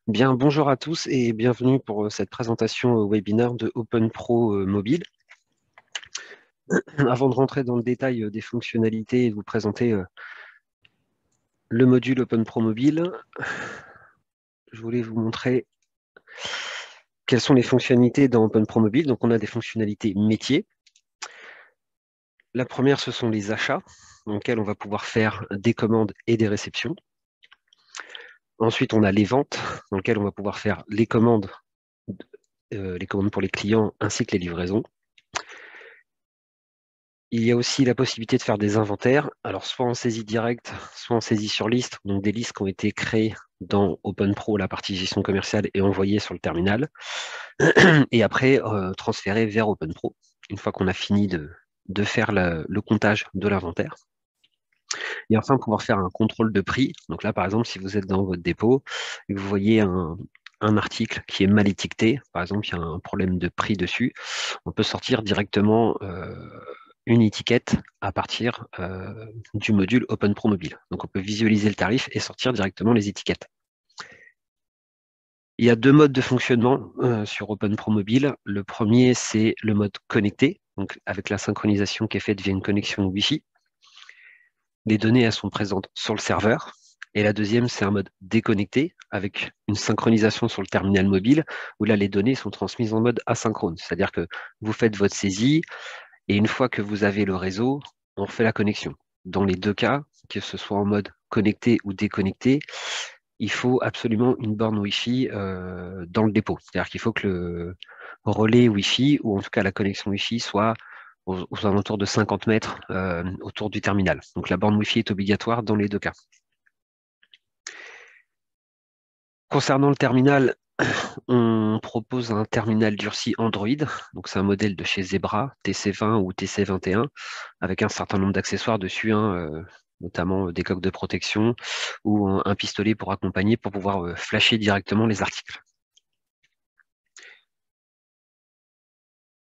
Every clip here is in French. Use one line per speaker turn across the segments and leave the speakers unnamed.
Bien, bonjour à tous et bienvenue pour cette présentation webinaire de OpenPro Mobile. Avant de rentrer dans le détail des fonctionnalités et de vous présenter le module OpenPro Mobile, je voulais vous montrer quelles sont les fonctionnalités dans OpenPro Mobile. Donc, on a des fonctionnalités métiers. La première, ce sont les achats, dans lesquels on va pouvoir faire des commandes et des réceptions. Ensuite, on a les ventes, dans lesquelles on va pouvoir faire les commandes pour les clients ainsi que les livraisons. Il y a aussi la possibilité de faire des inventaires, alors soit en saisie directe, soit en saisie sur liste, donc des listes qui ont été créées dans OpenPro, la partie gestion commerciale, et envoyées sur le terminal, et après transférées vers OpenPro, une fois qu'on a fini de faire le comptage de l'inventaire. Et enfin, pouvoir faire un contrôle de prix. Donc là, par exemple, si vous êtes dans votre dépôt et que vous voyez un article qui est mal étiqueté, par exemple, il y a un problème de prix dessus, on peut sortir directement une étiquette à partir du module OpenPro Mobile. Donc, on peut visualiser le tarif et sortir directement les étiquettes. Il y a deux modes de fonctionnement sur OpenPro Mobile. Le premier, c'est le mode connecté, donc avec la synchronisation qui est faite via une connexion Wi-Fi. Les données, elles sont présentes sur le serveur. Et la deuxième, c'est un mode déconnecté avec une synchronisation sur le terminal mobile où là, les données sont transmises en mode asynchrone. C'est-à-dire que vous faites votre saisie et une fois que vous avez le réseau, on fait la connexion. Dans les deux cas, que ce soit en mode connecté ou déconnecté, il faut absolument une borne Wi-Fi dans le dépôt. C'est-à-dire qu'il faut que le relais Wi-Fi, ou en tout cas la connexion Wi-Fi, soit aux alentours de 50 mètres autour du terminal. Donc la borne Wi-Fi est obligatoire dans les deux cas. Concernant le terminal, on propose un terminal durci Android. Donc c'est un modèle de chez Zebra, TC20 ou TC21, avec un certain nombre d'accessoires dessus, notamment des coques de protection ou un pistolet pour accompagner, pour pouvoir flasher directement les articles.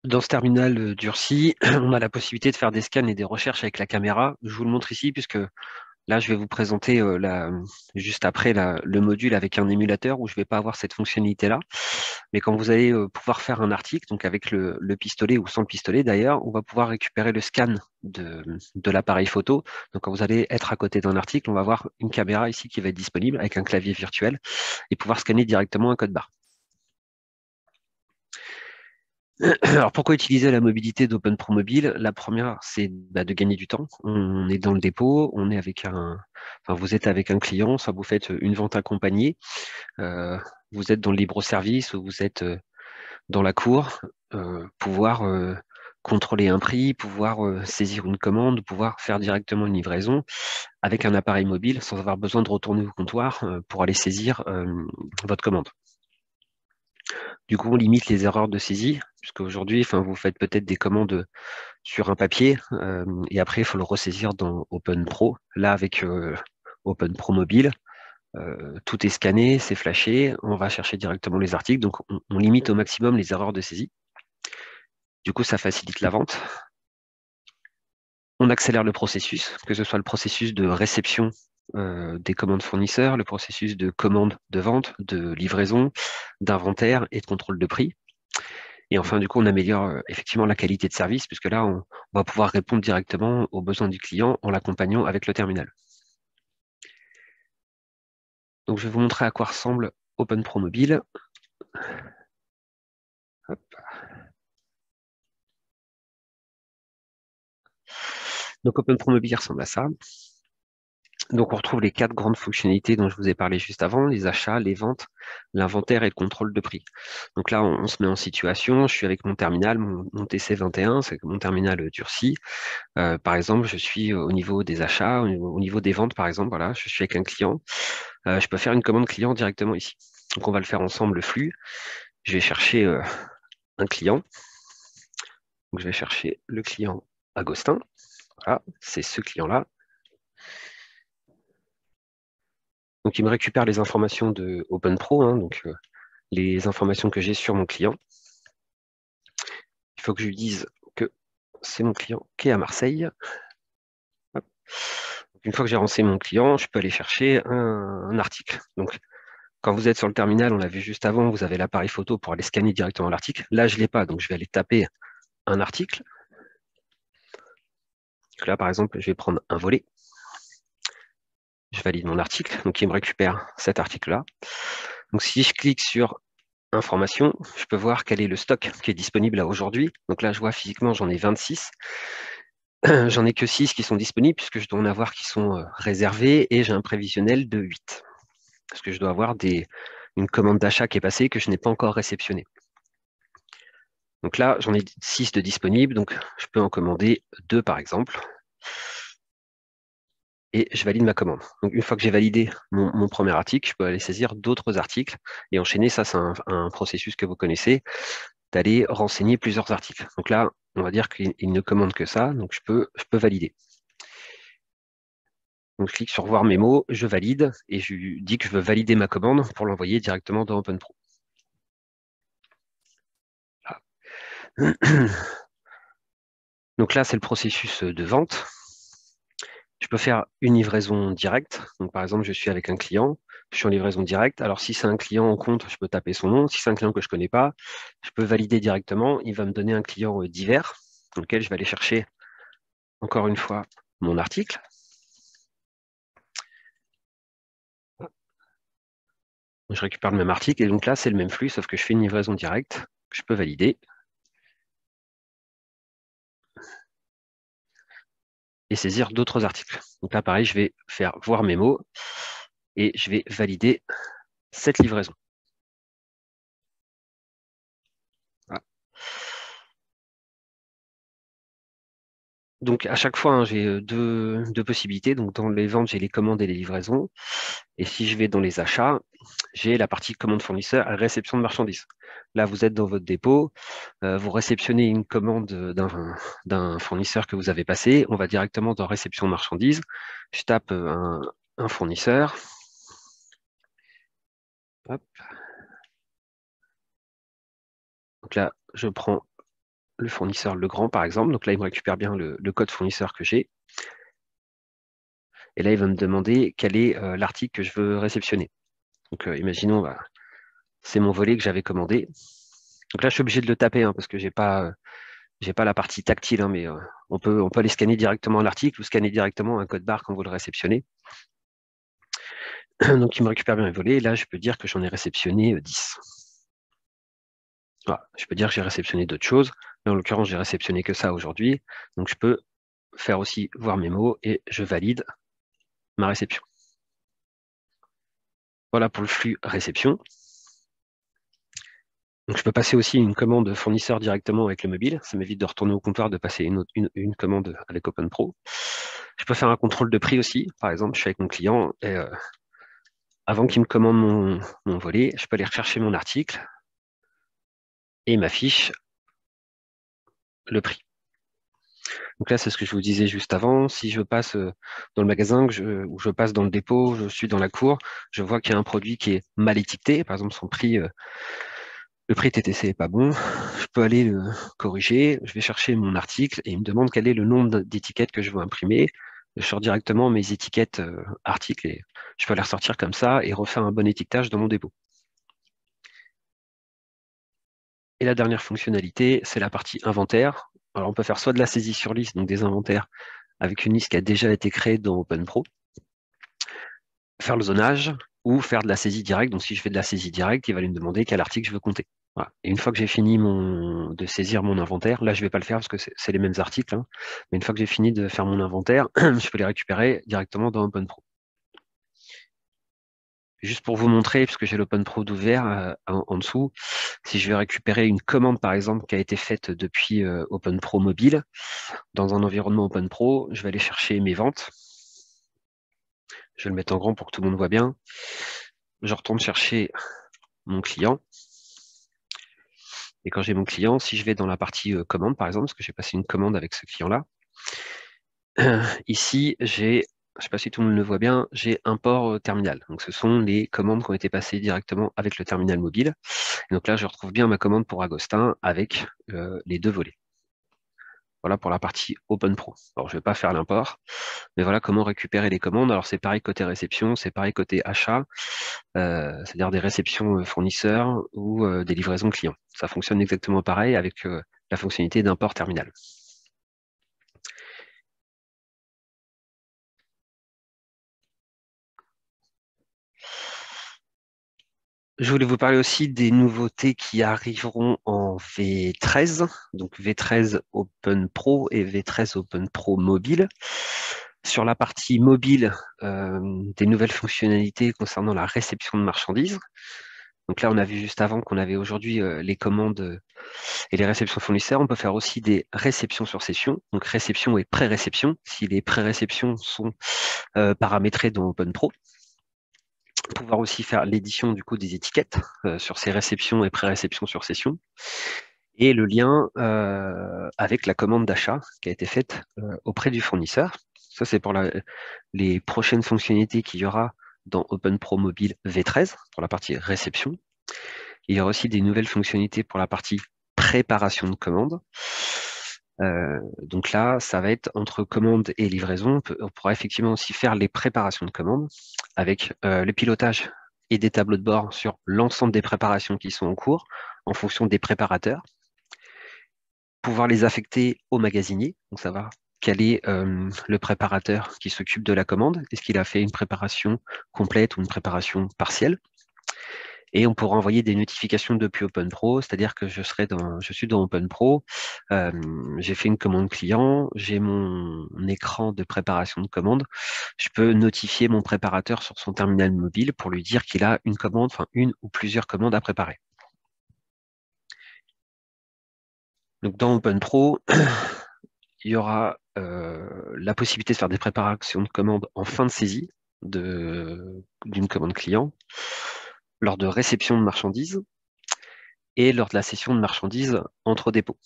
Dans ce terminal durci, on a la possibilité de faire des scans et des recherches avec la caméra. Je vous le montre ici puisque là, je vais vous présenter juste après le module avec un émulateur où je ne vais pas avoir cette fonctionnalité-là. Mais quand vous allez pouvoir faire un article, donc avec le pistolet ou sans le pistolet d'ailleurs, on va pouvoir récupérer le scan de l'appareil photo. Donc quand vous allez être à côté d'un article, on va avoir une caméra ici qui va être disponible avec un clavier virtuel et pouvoir scanner directement un code barre. Alors, pourquoi utiliser la mobilité d'OpenPro Mobile? La première, c'est de gagner du temps. On est dans le dépôt, on est avec vous êtes avec un client, soit vous faites une vente accompagnée, vous êtes dans le libre-service ou vous êtes dans la cour, pouvoir contrôler un prix, pouvoir saisir une commande, pouvoir faire directement une livraison avec un appareil mobile sans avoir besoin de retourner au comptoir pour aller saisir votre commande. Du coup, on limite les erreurs de saisie, puisque aujourd'hui, vous faites peut-être des commandes sur un papier, et après, il faut le ressaisir dans OpenPro. Là, avec OpenPro Mobile, tout est scanné, c'est flashé, on va chercher directement les articles, donc on limite au maximum les erreurs de saisie. Du coup, ça facilite la vente. On accélère le processus, que ce soit le processus de réception des commandes fournisseurs, le processus de commande de vente, de livraison, d'inventaire et de contrôle de prix. Et enfin, du coup, on améliore effectivement la qualité de service, puisque là, on va pouvoir répondre directement aux besoins du client en l'accompagnant avec le terminal. Donc, je vais vous montrer à quoi ressemble OpenPro Mobile. Hop. Donc, OpenPro Mobile ressemble à ça. Donc, on retrouve les 4 grandes fonctionnalités dont je vous ai parlé juste avant, les achats, les ventes, l'inventaire et le contrôle de prix. Donc là, on se met en situation, je suis avec mon terminal, mon TC21, c'est mon terminal durci. Par exemple, je suis au niveau des achats, au niveau des ventes, par exemple, voilà, je suis avec un client. Je peux faire une commande client directement ici. Donc, on va le faire ensemble, le flux. Je vais chercher un client. Donc, je vais chercher le client Agostin. Voilà, c'est ce client-là. Donc, il me récupère les informations de OpenPro, donc les informations que j'ai sur mon client. Il faut que je lui dise que c'est mon client qui est à Marseille. Hop. Une fois que j'ai renseigné mon client, je peux aller chercher un article. Donc, Quand vous êtes sur le terminal, on l'a vu juste avant, vous avez l'appareil photo pour aller scanner directement l'article. Là, je ne l'ai pas, donc je vais aller taper un article. Donc là, par exemple, je vais prendre un volet. Je valide mon article, donc il me récupère cet article-là. Donc si je clique sur information, je peux voir quel est le stock qui est disponible là aujourd'hui. Donc là, je vois physiquement, j'en ai 26. J'en ai que 6 qui sont disponibles puisque je dois en avoir qui sont réservés et j'ai un prévisionnel de 8. Parce que je dois avoir une commande d'achat qui est passée que je n'ai pas encore réceptionnée. Donc là, j'en ai 6 de disponibles, donc je peux en commander 2 par exemple. Et je valide ma commande. Donc une fois que j'ai validé mon premier article, je peux aller saisir d'autres articles et enchaîner. Ça, c'est un processus que vous connaissez, d'aller renseigner plusieurs articles. Donc là, on va dire qu'il ne commande que ça, donc je peux valider. Donc je clique sur voir mes mots, je valide et je lui dis que je veux valider ma commande pour l'envoyer directement dans OpenPro. Donc là, c'est le processus de vente. Je peux faire une livraison directe. Donc, par exemple, je suis avec un client, je suis en livraison directe. Alors, si c'est un client en compte, je peux taper son nom. Si c'est un client que je ne connais pas, je peux valider directement. Il va me donner un client divers, dans lequel je vais aller chercher, encore une fois, mon article. Je récupère le même article. Et donc là, c'est le même flux, sauf que je fais une livraison directe. Je peux valider. Et saisir d'autres articles. Donc là, pareil, je vais faire voir mes mots et je vais valider cette livraison. Voilà. Donc à chaque fois, hein, j'ai deux possibilités. Donc dans les ventes, j'ai les commandes et les livraisons. Et si je vais dans les achats, j'ai la partie commande fournisseur et réception de marchandises. Là, vous êtes dans votre dépôt, vous réceptionnez une commande d'un fournisseur que vous avez passé. On va directement dans réception de marchandises. Je tape un fournisseur. Hop. Donc là, je prends le fournisseur Legrand, par exemple. Donc là, il me récupère bien le code fournisseur que j'ai. Et là, il va me demander quel est l'article que je veux réceptionner. Donc, imaginons, bah, c'est mon volet que j'avais commandé. Donc là, je suis obligé de le taper hein, parce que j'ai pas la partie tactile, hein, mais on peut aller scanner directement l'article ou scanner directement un code barre quand vous le réceptionnez. Donc, il me récupère bien les volets. Et là, je peux dire que j'en ai réceptionné 10. Voilà. Je peux dire que j'ai réceptionné d'autres choses. Mais en l'occurrence, j'ai réceptionné que ça aujourd'hui. Donc, je peux faire aussi voir mes mots et je valide ma réception. Voilà pour le flux réception. Donc, je peux passer aussi une commande fournisseur directement avec le mobile. Ça m'évite de retourner au comptoir, de passer une commande avec OpenPro. Je peux faire un contrôle de prix aussi. Par exemple, je suis avec mon client et avant qu'il me commande mon volet, je peux aller rechercher mon article et il m'affiche le prix. Donc là, c'est ce que je vous disais juste avant. Si je passe dans le magasin ou je passe dans le dépôt, je suis dans la cour, je vois qu'il y a un produit qui est mal étiqueté. Par exemple, le prix TTC n'est pas bon. Je peux aller le corriger. Je vais chercher mon article et il me demande quel est le nombre d'étiquettes que je veux imprimer. Je sors directement mes étiquettes articles et je peux les ressortir comme ça et refaire un bon étiquetage dans mon dépôt. Et la dernière fonctionnalité, c'est la partie inventaire. Alors, on peut faire soit de la saisie sur liste, donc des inventaires avec une liste qui a déjà été créée dans OpenPro, faire le zonage ou faire de la saisie directe. Donc, si je fais de la saisie directe, il va lui me demander quel article je veux compter. Voilà. Et une fois que j'ai fini de saisir mon inventaire, là, je ne vais pas le faire parce que c'est les mêmes articles, hein, mais une fois que j'ai fini de faire mon inventaire, je peux les récupérer directement dans OpenPro. Juste pour vous montrer, puisque j'ai l'OpenPro d'ouvert en dessous, si je vais récupérer une commande, par exemple, qui a été faite depuis OpenPro mobile, dans un environnement OpenPro, je vais aller chercher mes ventes. Je vais le mettre en grand pour que tout le monde voit bien. Je retourne chercher mon client. Et quand j'ai mon client, si je vais dans la partie commande, par exemple, parce que j'ai passé une commande avec ce client-là, ici, j'ai, je ne sais pas si tout le monde le voit bien, j'ai import terminal. Donc, ce sont les commandes qui ont été passées directement avec le terminal mobile. Et donc là, je retrouve bien ma commande pour Agostin avec les deux volets. Voilà pour la partie OpenPro. Alors, je ne vais pas faire l'import, mais voilà comment récupérer les commandes. Alors, c'est pareil côté réception, c'est pareil côté achat, c'est-à-dire des réceptions fournisseurs ou des livraisons clients. Ça fonctionne exactement pareil avec la fonctionnalité d'import terminal. Je voulais vous parler aussi des nouveautés qui arriveront en V13, donc V13 Open Pro et V13 Open Pro mobile. Sur la partie mobile, des nouvelles fonctionnalités concernant la réception de marchandises. Donc là, on a vu juste avant qu'on avait aujourd'hui les commandes et les réceptions fournisseurs. On peut faire aussi des réceptions sur session, donc réception et pré-réception, si les pré-réceptions sont paramétrées dans Open Pro. Pouvoir aussi faire l'édition du coup des étiquettes sur ces réceptions et pré-réceptions sur session. Et le lien avec la commande d'achat qui a été faite auprès du fournisseur. Ça, c'est pour les prochaines fonctionnalités qu'il y aura dans OpenPro Mobile V13 pour la partie réception. Il y aura aussi des nouvelles fonctionnalités pour la partie préparation de commande. Donc là, ça va être entre commande et livraison. On pourra effectivement aussi faire les préparations de commande avec le pilotage et des tableaux de bord sur l'ensemble des préparations qui sont en cours en fonction des préparateurs. Pouvoir les affecter au magasinier, donc savoir quel est le préparateur qui s'occupe de la commande. Est-ce qu'il a fait une préparation complète ou une préparation partielle? Et on pourra envoyer des notifications depuis OpenPro, c'est-à-dire que je suis dans OpenPro, j'ai fait une commande client, j'ai mon écran de préparation de commande, je peux notifier mon préparateur sur son terminal mobile pour lui dire qu'il a une commande, enfin une ou plusieurs commandes à préparer. Donc dans OpenPro, il y aura la possibilité de faire des préparations de commandes en fin de saisie d'une commande client, lors de réception de marchandises et lors de la cession de marchandises entre dépôts.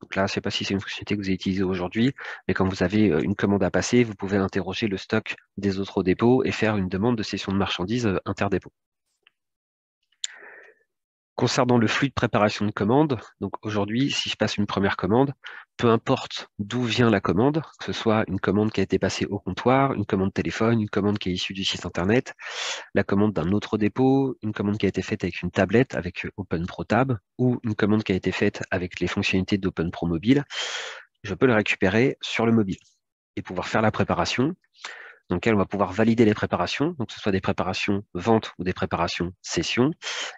Donc là, je ne sais pas si c'est une fonctionnalité que vous avez utilisée aujourd'hui, mais quand vous avez une commande à passer, vous pouvez interroger le stock des autres dépôts et faire une demande de cession de marchandises interdépôt. Concernant le flux de préparation de commande, donc aujourd'hui, si je passe une première commande, peu importe d'où vient la commande, que ce soit une commande qui a été passée au comptoir, une commande téléphone, une commande qui est issue du site internet, la commande d'un autre dépôt, une commande qui a été faite avec une tablette, avec OpenPro Tab, ou une commande qui a été faite avec les fonctionnalités d'OpenPro Mobile, je peux le récupérer sur le mobile et pouvoir faire la préparation, dans lequel on va pouvoir valider les préparations, donc que ce soit des préparations vente ou des préparations session,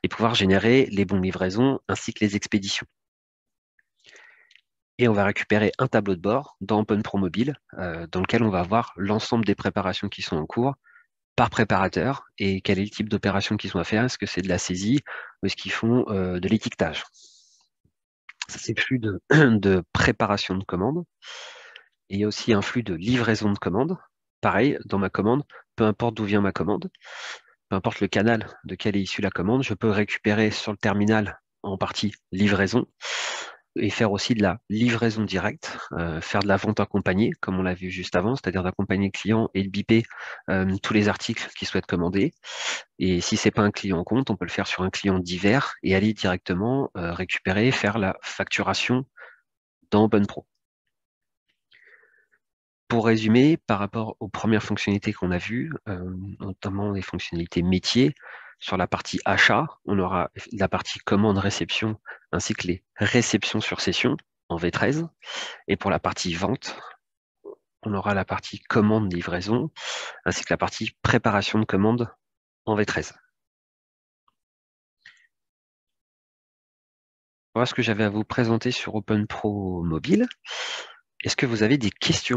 et pouvoir générer les bons livraisons ainsi que les expéditions. Et on va récupérer un tableau de bord dans OpenPro Mobile, dans lequel on va avoir l'ensemble des préparations qui sont en cours par préparateur et quel est le type d'opération qu'ils sont à faire. Est-ce que c'est de la saisie ou est-ce qu'ils font de l'étiquetage? Ça, c'est le flux de préparation de commande. Et il y a aussi un flux de livraison de commande. Pareil, dans ma commande, peu importe d'où vient ma commande, peu importe le canal de quel est issue la commande, je peux récupérer sur le terminal en partie livraison et faire aussi de la livraison directe, faire de la vente accompagnée, comme on l'a vu juste avant, c'est-à-dire d'accompagner le client et de biper tous les articles qu'il souhaite commander. Et si c'est pas un client en compte, on peut le faire sur un client divers et aller directement récupérer, faire la facturation dans OpenPro. Pour résumer, par rapport aux premières fonctionnalités qu'on a vues, notamment les fonctionnalités métiers, sur la partie achat, on aura la partie commande-réception ainsi que les réceptions sur session en V13. Et pour la partie vente, on aura la partie commande-livraison ainsi que la partie préparation de commande en V13. Voilà ce que j'avais à vous présenter sur OpenPro Mobile. Est-ce que vous avez des questions?